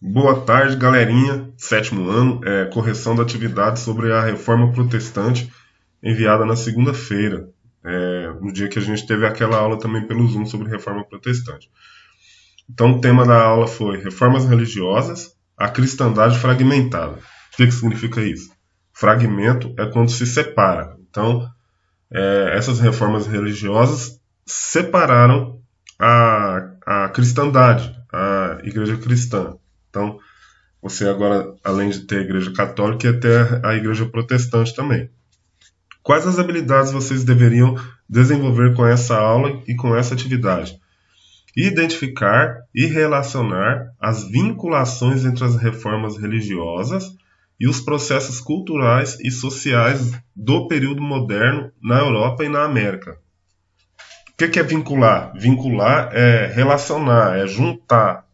Boa tarde, galerinha. Sétimo ano, correção da atividade sobre a reforma protestante enviada na segunda-feira, no dia que a gente teve aquela aula também pelo Zoom sobre reforma protestante. Então, o tema da aula foi reformas religiosas, a cristandade fragmentada. O que significa isso? Fragmento é quando se separa. Então, essas reformas religiosas separaram a cristandade, a igreja cristã. Então, você agora, além de ter a igreja católica, ia ter a igreja protestante também. Quais as habilidades vocês deveriam desenvolver com essa aula e com essa atividade? Identificar e relacionar as vinculações entre as reformas religiosas e os processos culturais e sociais do período moderno na Europa e na América. O que é vincular? Vincular é relacionar, é juntar,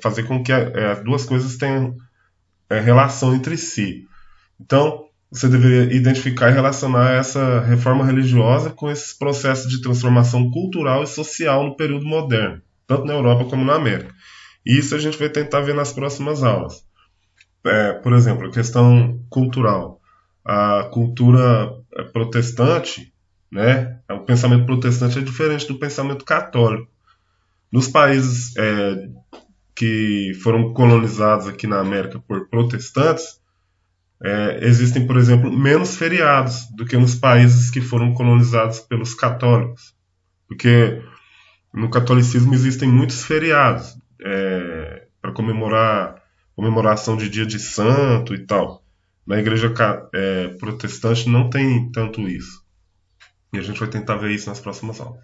fazer com que as duas coisas tenham relação entre si. Então, você deveria identificar e relacionar essa reforma religiosa com esses processos de transformação cultural e social no período moderno, tanto na Europa como na América. E isso a gente vai tentar ver nas próximas aulas. Por exemplo, a questão cultural. A cultura protestante, né? O pensamento protestante é diferente do pensamento católico. Nos países que foram colonizados aqui na América por protestantes, existem, por exemplo, menos feriados do que nos países que foram colonizados pelos católicos. Porque no catolicismo existem muitos feriados para comemoração de dia de santo e tal. Na igreja protestante não tem tanto isso. E a gente vai tentar ver isso nas próximas aulas.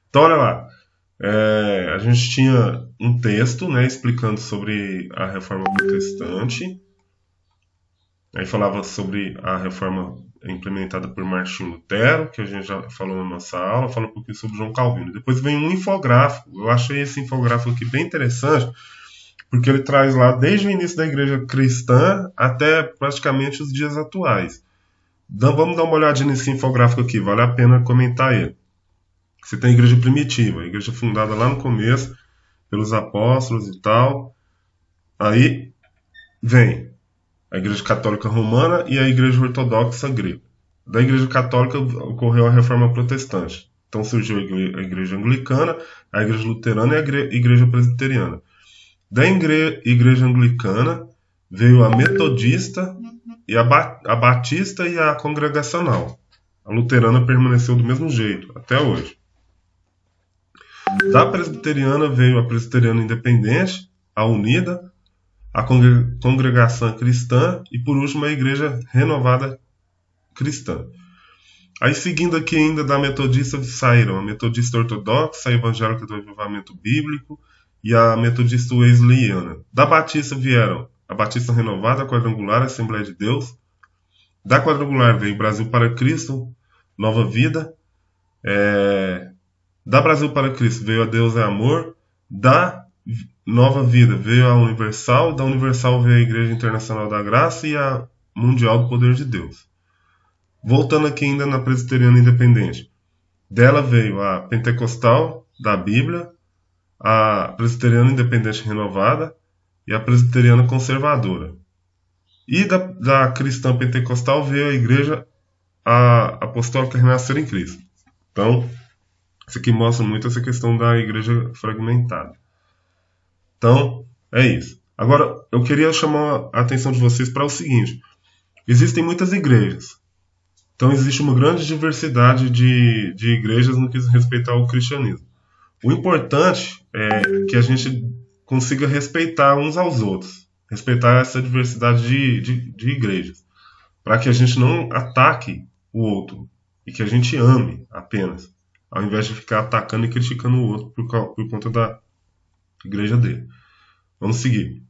Então, olha lá. A gente tinha um texto, né, explicando sobre a reforma protestante. Aí falava sobre a reforma implementada por Martinho Lutero, que a gente já falou na nossa aula, fala um pouquinho sobre João Calvino. Depois vem um infográfico. Eu achei esse infográfico aqui bem interessante, porque ele traz lá desde o início da igreja cristã até praticamente os dias atuais. Então, vamos dar uma olhadinha nesse infográfico aqui, vale a pena comentar ele. Você tem a igreja primitiva, a igreja fundada lá no começo, pelos apóstolos e tal. Aí vem a Igreja Católica Romana e a Igreja Ortodoxa Grega. Da Igreja Católica ocorreu a Reforma Protestante. Então surgiu a Igreja Anglicana, a Igreja Luterana e a Igreja Presbiteriana. Da Igreja Anglicana veio a Metodista, e a Batista e a Congregacional. A Luterana permaneceu do mesmo jeito, até hoje. Da Presbiteriana veio a Presbiteriana Independente, a Unida, a Congregação Cristã e, por último, a Igreja Renovada Cristã. Aí, seguindo aqui ainda da Metodista, saíram a Metodista Ortodoxa, a Evangélica do Avivamento Bíblico e a Metodista Wesleyana. Da Batista vieram a Batista Renovada, a Quadrangular, a Assembleia de Deus. Da Quadrangular veio Brasil para Cristo, Nova Vida. Da Brasil para Cristo veio a Deus é Amor. Da Nova Vida veio a Universal. Da Universal veio a Igreja Internacional da Graça e a Mundial do Poder de Deus. Voltando aqui ainda na Presbiteriana Independente. Dela veio a Pentecostal da Bíblia, a Presbiteriana Independente Renovada e a Presbiteriana Conservadora. E da Cristã Pentecostal veio a Igreja Apostólica Renascer em Cristo. Então, isso aqui mostra muito essa questão da igreja fragmentada. Então, é isso. Agora, eu queria chamar a atenção de vocês para o seguinte. Existem muitas igrejas. Então, existe uma grande diversidade de igrejas no que diz respeito ao cristianismo. O importante é que a gente consiga respeitar uns aos outros. Respeitar essa diversidade de igrejas. Para que a gente não ataque o outro. E que a gente ame apenas. Ao invés de ficar atacando e criticando o outro por conta da igreja dele. Vamos seguir.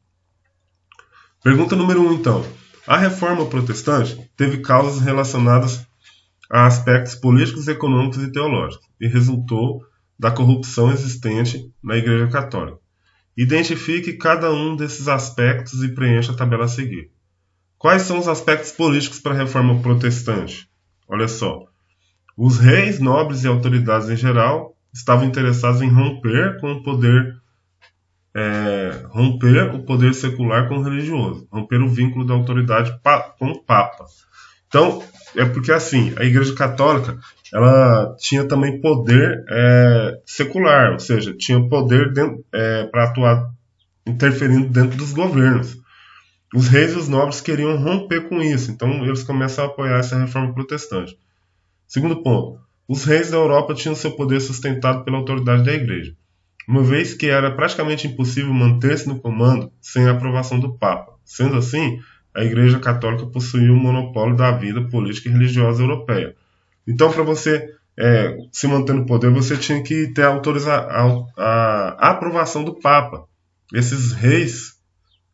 Pergunta número 1, então. A reforma protestante teve causas relacionadas a aspectos políticos, econômicos e teológicos e resultou da corrupção existente na Igreja Católica. Identifique cada um desses aspectos e preencha a tabela a seguir. Quais são os aspectos políticos para a reforma protestante? Olha só. Os reis, nobres e autoridades em geral estavam interessados em romper com o poder romper o poder secular com o religioso, romper o vínculo da autoridade com o Papa. Então, é porque assim, a Igreja Católica ela tinha também poder secular, ou seja, tinha poder para atuar interferindo dentro dos governos. Os reis e os nobres queriam romper com isso, então eles começam a apoiar essa reforma protestante. Segundo ponto, os reis da Europa tinham seu poder sustentado pela autoridade da Igreja, uma vez que era praticamente impossível manter-se no comando sem a aprovação do Papa. Sendo assim, a Igreja Católica possuía o monopólio da vida política e religiosa europeia. Então, para você se manter no poder, você tinha que ter a aprovação do Papa. Esses reis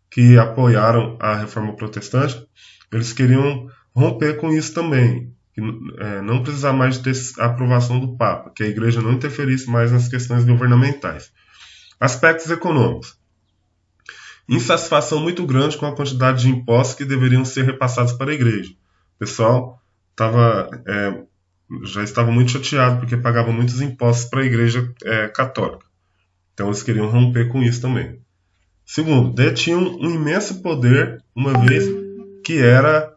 que apoiaram a reforma protestante, eles queriam romper com isso também, que não precisar mais ter a aprovação do Papa, que a Igreja não interferisse mais nas questões governamentais. Aspectos econômicos. Insatisfação muito grande com a quantidade de impostos que deveriam ser repassados para a Igreja. O pessoal já estava muito chateado porque pagava muitos impostos para a Igreja Católica. Então eles queriam romper com isso também. Segundo, detinham um imenso poder, uma vez que era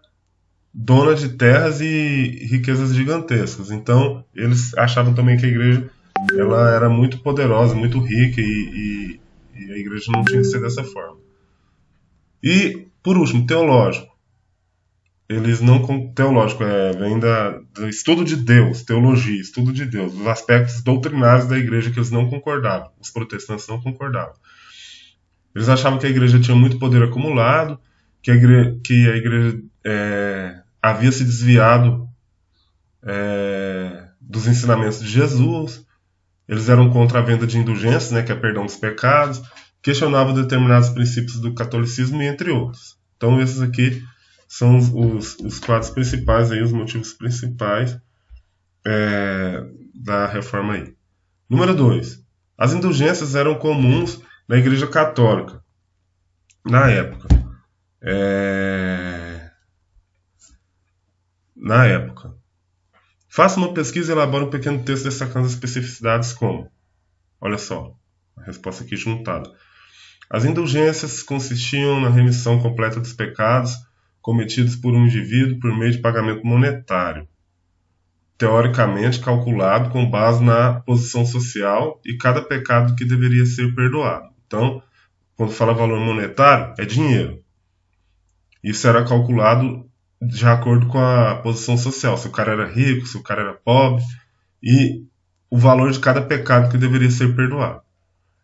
dona de terras e riquezas gigantescas. Então, eles achavam também que a igreja ela era muito poderosa, muito rica e a igreja não tinha que ser dessa forma. E, por último, teológico. Eles não... Teológico vem do estudo de Deus, teologia, estudo de Deus, os aspectos doutrinários da igreja que eles não concordavam. Os protestantes não concordavam. Eles achavam que a igreja tinha muito poder acumulado, que a igreja havia se desviado dos ensinamentos de Jesus. Eles eram contra a venda de indulgências, né, que é perdão dos pecados, questionavam determinados princípios do catolicismo, e entre outros. Então, esses aqui são os quadros principais, aí, os motivos principais da reforma aí. Número 2. As indulgências eram comuns na Igreja Católica, na época. Faça uma pesquisa e elabore um pequeno texto destacando as especificidades como... Olha só, a resposta aqui juntada. As indulgências consistiam na remissão completa dos pecados cometidos por um indivíduo por meio de pagamento monetário, teoricamente calculado com base na posição social e cada pecado que deveria ser perdoado. Então, quando fala valor monetário, é dinheiro. Isso era calculado de acordo com a posição social, se o cara era rico, se o cara era pobre, e o valor de cada pecado que deveria ser perdoado.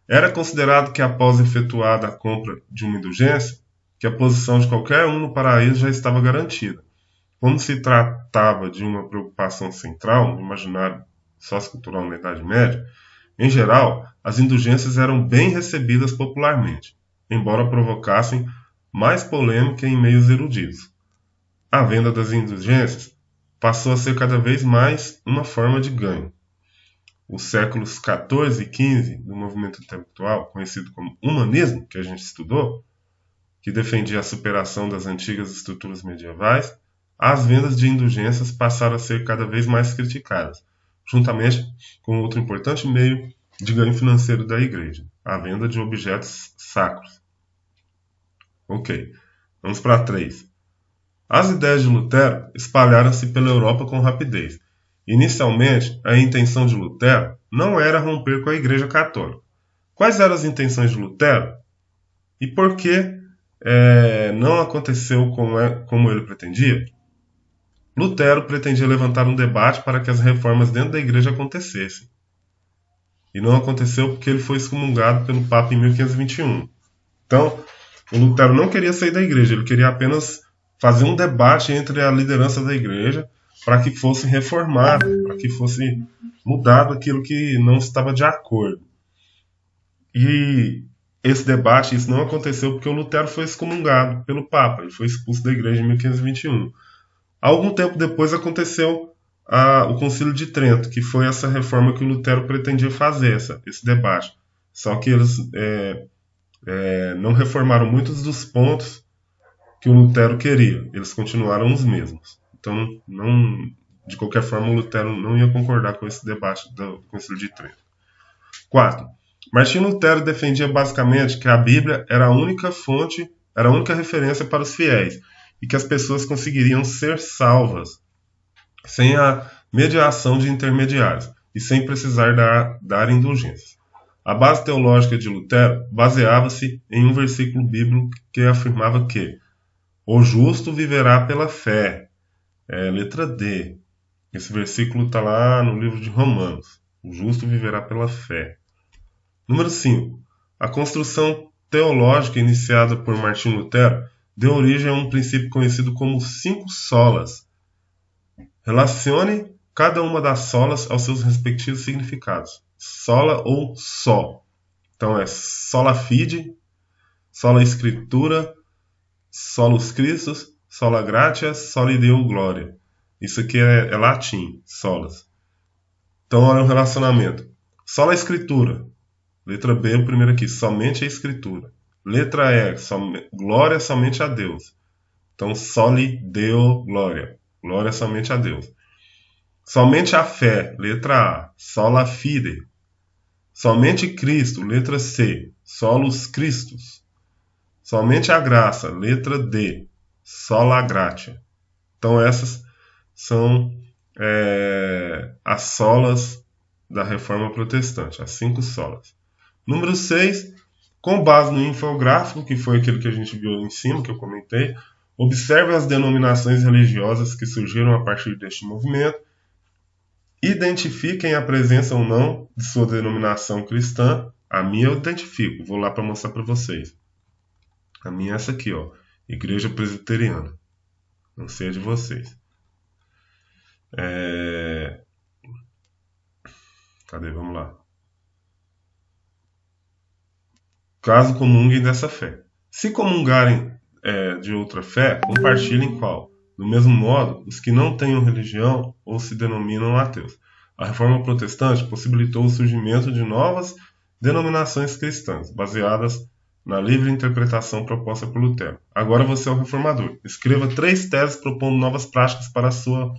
Era considerado que após efetuada a compra de uma indulgência, que a posição de qualquer um no paraíso já estava garantida. Como se tratava de uma preocupação central no imaginário sociocultural na Idade Média, em geral, as indulgências eram bem recebidas popularmente, embora provocassem mais polêmica em meios eruditos. A venda das indulgências passou a ser cada vez mais uma forma de ganho. Os séculos XIV e XV do movimento intelectual, conhecido como humanismo, que a gente estudou, que defendia a superação das antigas estruturas medievais, as vendas de indulgências passaram a ser cada vez mais criticadas, juntamente com outro importante meio de ganho financeiro da Igreja, a venda de objetos sacros. Ok, vamos para 3. As ideias de Lutero espalharam-se pela Europa com rapidez. Inicialmente, a intenção de Lutero não era romper com a Igreja Católica. Quais eram as intenções de Lutero? E por que não aconteceu como ele pretendia? Lutero pretendia levantar um debate para que as reformas dentro da Igreja acontecessem. E não aconteceu porque ele foi excomungado pelo Papa em 1521. Então, o Lutero não queria sair da Igreja, ele queria apenas fazer um debate entre a liderança da Igreja para que fosse reformado, para que fosse mudado aquilo que não estava de acordo. E esse debate, isso não aconteceu porque o Lutero foi excomungado pelo Papa, ele foi expulso da Igreja em 1521. Algum tempo depois aconteceu o Concílio de Trento, que foi essa reforma que o Lutero pretendia fazer, esse debate. Só que eles não reformaram muitos dos pontos que o Lutero queria, eles continuaram os mesmos. Então, de qualquer forma, o Lutero não ia concordar com esse debate do Concílio de Trento. 4. Martinho Lutero defendia basicamente que a Bíblia era a única fonte, era a única referência para os fiéis e que as pessoas conseguiriam ser salvas sem a mediação de intermediários e sem precisar dar indulgências. A base teológica de Lutero baseava-se em um versículo bíblico que afirmava que o justo viverá pela fé. Letra D. Esse versículo está lá no livro de Romanos. O justo viverá pela fé. Número 5. A construção teológica iniciada por Martinho Lutero deu origem a um princípio conhecido como 5 solas. Relacione cada uma das solas aos seus respectivos significados. Sola ou só. Então é sola fide, sola escritura, solus Christus, sola gratia, soli Deo gloria. Isso aqui é latim, solas. Então olha o relacionamento. Sola escritura. Letra B, o primeiro aqui, somente a escritura. Letra E, glória somente a Deus. Então soli Deo gloria. Glória somente a Deus. Somente a fé, letra A, sola fide. Somente Cristo, letra C, solus Christus. Somente a graça, letra D, sola gratia. Então essas são as solas da Reforma Protestante, as 5 solas. Número 6, com base no infográfico, que foi aquele que a gente viu em cima, que eu comentei, observe as denominações religiosas que surgiram a partir deste movimento, identifiquem a presença ou não de sua denominação cristã. A minha eu identifico, vou lá para mostrar para vocês. A minha é essa aqui, ó, Igreja Presbiteriana. Não sei a de vocês. Cadê? Vamos lá. Caso comunguem dessa fé. Se comungarem de outra fé, compartilhem qual? Do mesmo modo, os que não tenham religião ou se denominam ateus. A Reforma Protestante possibilitou o surgimento de novas denominações cristãs, baseadas na livre interpretação proposta por Lutero. Agora você é o reformador. Escreva 3 teses propondo novas práticas para a sua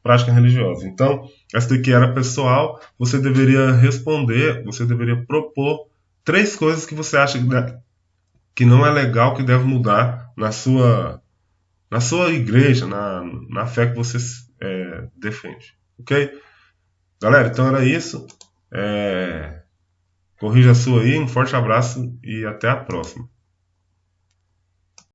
prática religiosa. Então, essa daqui era pessoal, você deveria responder, você deveria propor 3 coisas que você acha que não é legal, que deve mudar na sua igreja, na fé que você defende. Ok? Galera, então era isso. Corrija a sua aí, um forte abraço e até a próxima.